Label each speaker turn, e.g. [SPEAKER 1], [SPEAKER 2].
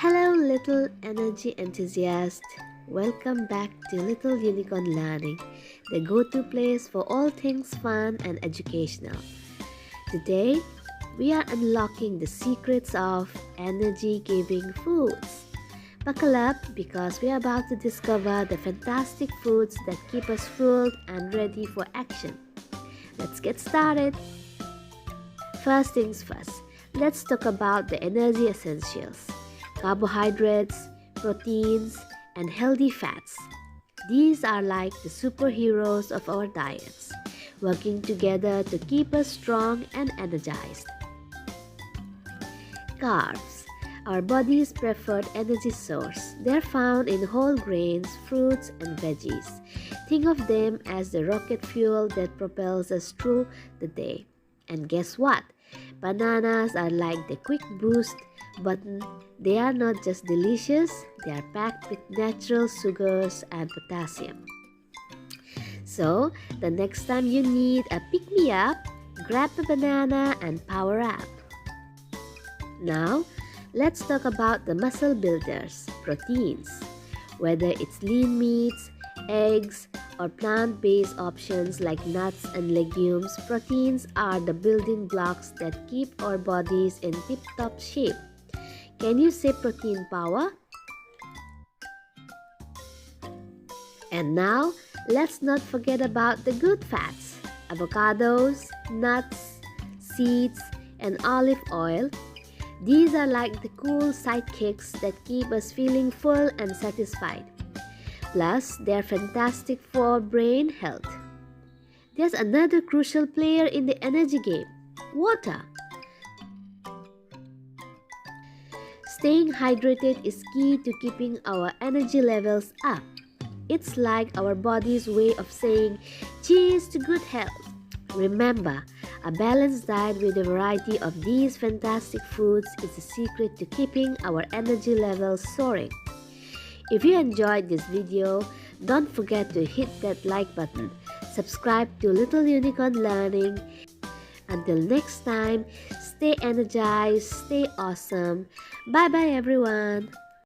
[SPEAKER 1] Hello, little energy enthusiast. Welcome back to Little Unicorn Learning, the go-to place for all things fun and educational. Today, we are unlocking the secrets of energy-giving foods. Buckle up because we are about to discover the fantastic foods that keep us full and ready for action. Let's get started. First things first, let's talk about the energy essentials. Carbohydrates, proteins, and healthy fats. These are like the superheroes of our diets, working together to keep us strong and energized. Carbs, our body's preferred energy source. They're found in whole grains, fruits, and veggies. Think of them as the rocket fuel that propels us through the day. And guess what? Bananas are like the quick boost button. They are not just delicious, they are packed with natural sugars and potassium. So, the next time you need a pick-me-up, grab a banana and power up. Now, let's talk about the muscle builders, proteins. Whether it's lean meats, eggs, or plant-based options like nuts and legumes, proteins are the building blocks that keep our bodies in tip-top shape. Can you say protein power? And now, let's not forget about the good fats. Avocados, nuts, seeds, and olive oil. These are like the cool sidekicks that keep us feeling full and satisfied. Plus, they're fantastic for brain health. There's another crucial player in the energy game, water. Staying hydrated is key to keeping our energy levels up. It's like our body's way of saying, cheers to good health. Remember, a balanced diet with a variety of these fantastic foods is the secret to keeping our energy levels soaring. If you enjoyed this video, don't forget to hit that like button. Subscribe to Little Unicorn Learning. Until next time, stay energized, stay awesome. Bye bye everyone.